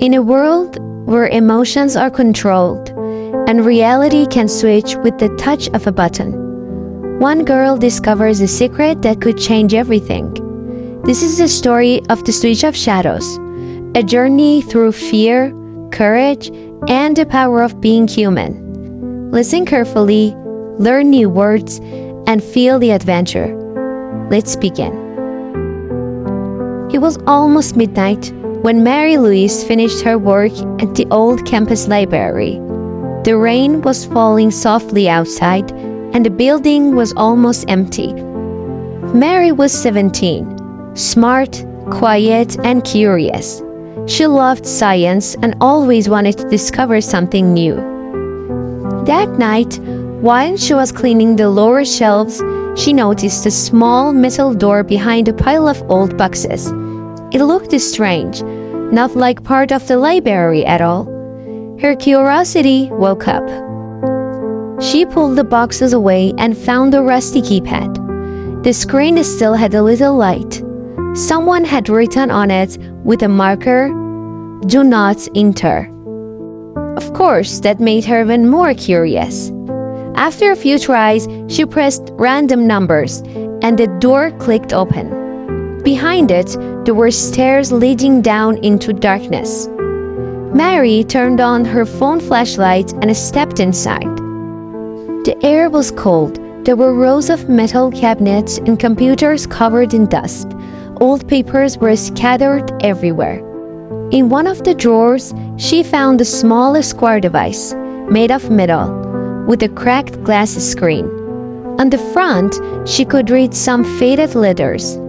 In a world where emotions are controlled and reality can switch with the touch of a button, one girl discovers a secret that could change everything. This is the story of The Switch of Shadows, a journey through fear, courage, and the power of being human. Listen carefully, learn new words, and feel the adventure. Let's begin. It was almost midnight when Mary Louise finished her work at the old campus library. The rain was falling softly outside, and the building was almost empty. Mary was 17, smart, quiet, and curious. She loved science and always wanted to discover something new. That night, while she was cleaning the lower shelves, she noticed a small metal door behind a pile of old boxes. It looked strange, not like part of the library at all. Her curiosity woke up. She pulled the boxes away and found a rusty keypad. The screen still had a little light. Someone had written on it with a marker, "Do not enter." Of course, that made her even more curious. After a few tries, she pressed random numbers, and the door clicked open. Behind it, there were stairs leading down into darkness. Mary turned on her phone flashlight and stepped inside. The air was cold. There were rows of metal cabinets and computers covered in dust. Old papers were scattered everywhere. In one of the drawers, she found a small square device made of metal with a cracked glass screen. On the front, she could read some faded letters.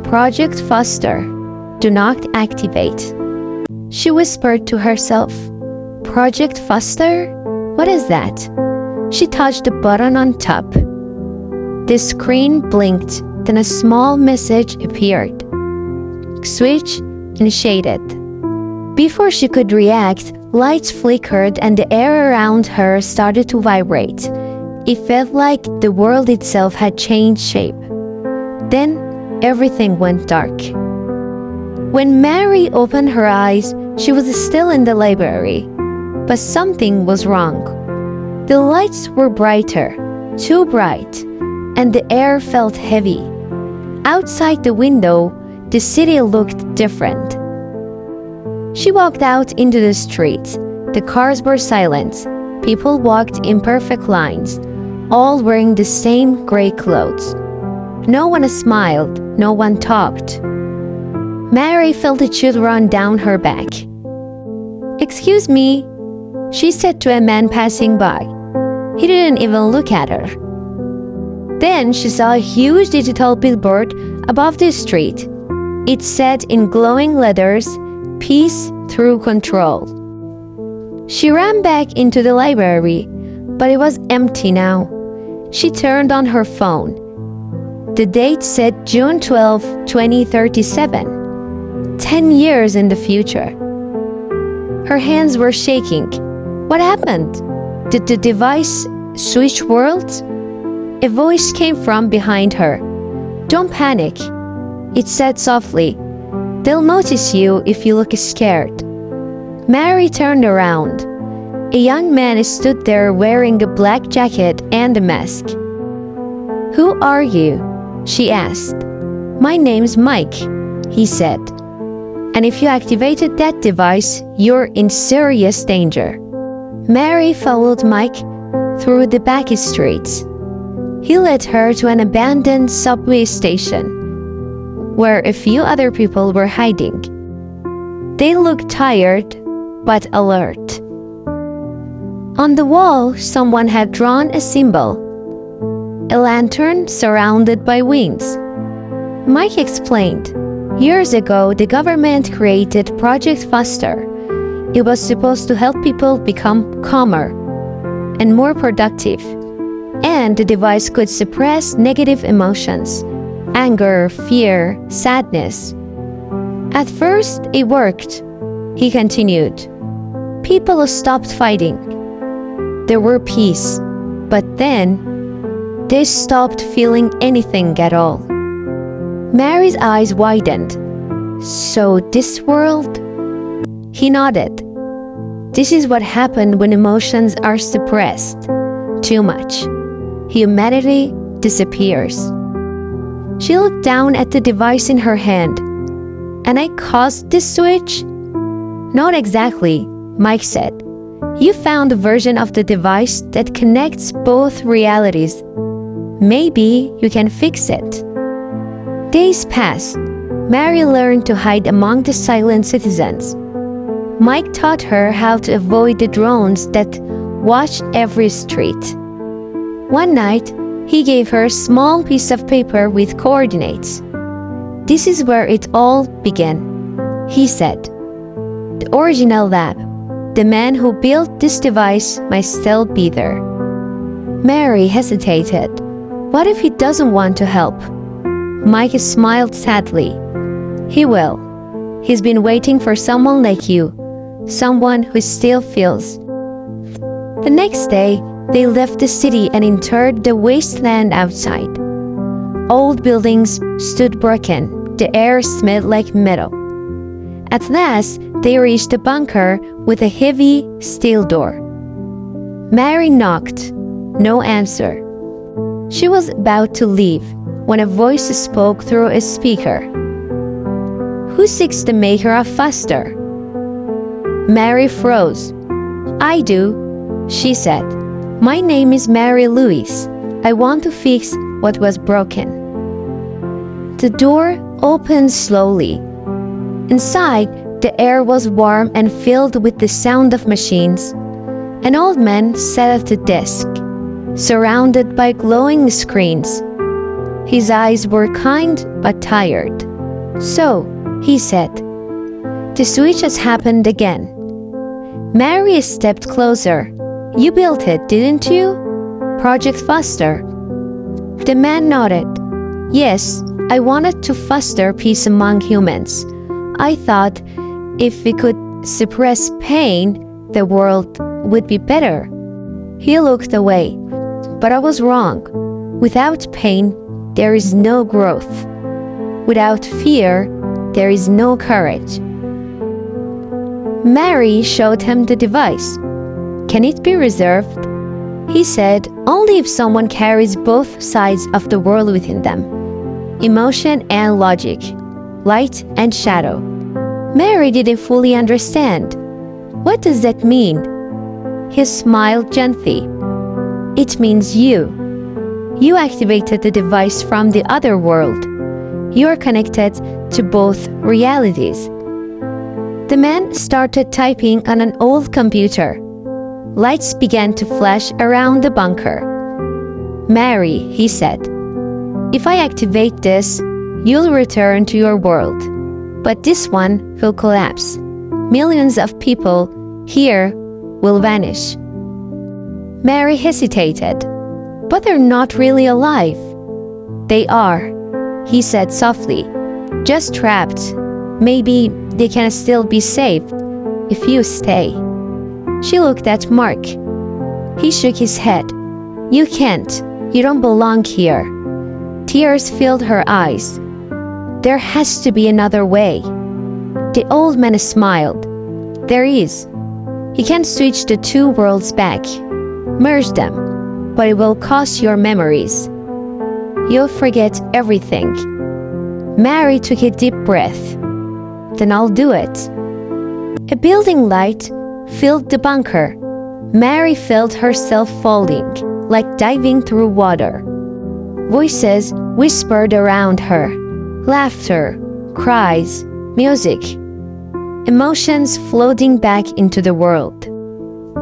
"Project Foster. Do not activate." She whispered to herself, "Project Foster? What is that?" She touched the button on top. The screen blinked, then a small message appeared. Switch initiated. Before she could react, lights flickered and the air around her started to vibrate. It felt like the world itself had changed shape. Then, everything went dark. When Mary opened her eyes, she was still in the library. But something was wrong. The lights were brighter, too bright, and the air felt heavy. Outside the window, the city looked different. She walked out into the street. The cars were silent. People walked in perfect lines, all wearing the same gray clothes. No one smiled, no one talked. Mary felt a chill run down her back. "Excuse me," she said to a man passing by. He didn't even look at her. Then she saw a huge digital billboard above the street. It said in glowing letters, "Peace through control." She ran back into the library, but it was empty now. She turned on her phone. The date said June 12, 2037. 10 years in the future. Her hands were shaking. What happened? Did the device switch worlds? A voice came from behind her. "Don't panic," it said softly. "They'll notice you if you look scared." Mary turned around. A young man stood there wearing a black jacket and a mask. "Who are you?" she asked. "My name's Mike," he said. "And if you activated that device, you're in serious danger." Mary followed Mike through the back streets. He led her to an abandoned subway station, where a few other people were hiding. They looked tired, but alert. On the wall, someone had drawn a symbol, a lantern surrounded by wings. Mike explained, "Years ago, the government created Project Foster. It was supposed to help people become calmer and more productive. And the device could suppress negative emotions, anger, fear, sadness. At first, it worked," he continued. "People stopped fighting. There were peace. But then, they stopped feeling anything at all." Mary's eyes widened. "So this world?" He nodded. This is what happened when emotions are suppressed too much. Humanity disappears. She looked down at the device in her hand. And I caused this switch? Not exactly, Mike said. You found a version of the device that connects both realities. Maybe you can fix it. Days passed. Mary learned to hide among the silent citizens. Mike taught her how to avoid the drones that watched every street. One night, he gave her a small piece of paper with coordinates. This is where it all began, he said. The original lab. The man who built this device might still be there. Mary hesitated. What if he doesn't want to help? Mike smiled sadly. He will. He's been waiting for someone like you, someone who still feels. The next day, they left the city and entered the wasteland outside. Old buildings stood broken. The air smelled like metal. At last, they reached a bunker with a heavy steel door. Mary knocked. No answer. She was about to leave when a voice spoke through a speaker. Who seeks the maker of faster? Mary froze. I do, she said. My name is Mary Louise. I want to fix what was broken. The door opened slowly. Inside, the air was warm and filled with the sound of machines. An old man sat at the desk, surrounded by glowing screens. His eyes were kind but tired. So, he said, the switch has happened again. Mary stepped closer. You built it, didn't you? Project Foster. The man nodded. Yes, I wanted to foster peace among humans. I thought if we could suppress pain, the world would be better. He looked away. But I was wrong. Without pain, there is no growth. Without fear, there is no courage. Mary showed him the device. Can it be reserved? He said, only if someone carries both sides of the world within them. Emotion and logic. Light and shadow. Mary didn't fully understand. What does that mean? He smiled gently. It means you. You activated the device from the other world. You are connected to both realities. The man started typing on an old computer. Lights began to flash around the bunker. Mary, he said, if I activate this, you'll return to your world. But this one will collapse. Millions of people here will vanish. Mary hesitated. But they're not really alive. They are, he said softly. Just trapped. Maybe they can still be saved if you stay. She looked at Mark. He shook his head. You can't. You don't belong here. Tears filled her eyes. There has to be another way. The old man smiled. There is. You can switch the two worlds back. Merge them. But it will cost your memories. You'll forget everything. Mary took a deep breath. Then I'll do it. A building light filled the bunker. Mary felt herself falling, like diving through water. Voices whispered around her. Laughter, cries, music. Emotions floating back into the world.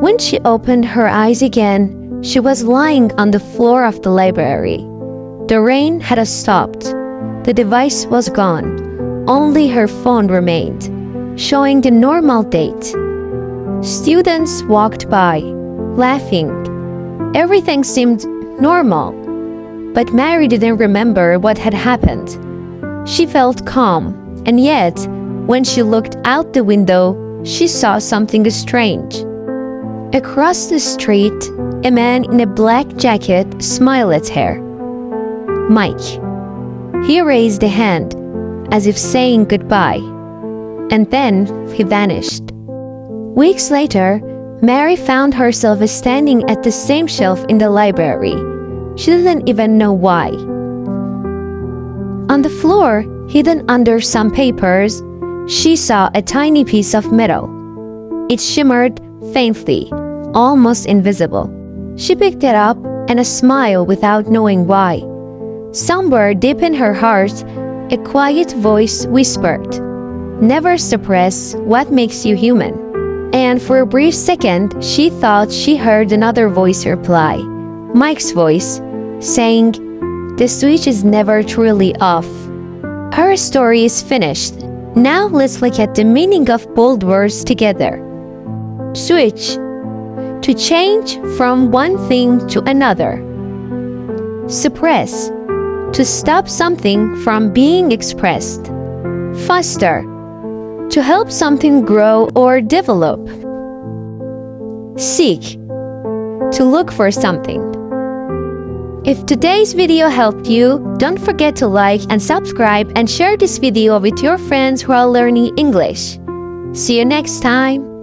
When she opened her eyes again, she was lying on the floor of the library. The rain had stopped. The device was gone. Only her phone remained, showing the normal date. Students walked by, laughing. Everything seemed normal. But Mary didn't remember what had happened. She felt calm, and yet, when she looked out the window, she saw something strange. Across the street, a man in a black jacket smiled at her. Mike. He raised a hand, as if saying goodbye, and then he vanished. Weeks later, Mary found herself standing at the same shelf in the library. She didn't even know why. On the floor, hidden under some papers, she saw a tiny piece of metal. It shimmered faintly, almost invisible. She picked it up and smiled without knowing why. Somewhere deep in her heart, a quiet voice whispered, "Never suppress what makes you human." And for a brief second, she thought she heard another voice reply, Mike's voice, saying, "The switch is never truly off." Her story is finished. Now let's look at the meaning of bold words together. Switch, to change from one thing to another. Suppress, to stop something from being expressed. Foster, to help something grow or develop. Seek, to look for something. If today's video helped you, don't forget to like and subscribe and share this video with your friends who are learning English. See you next time!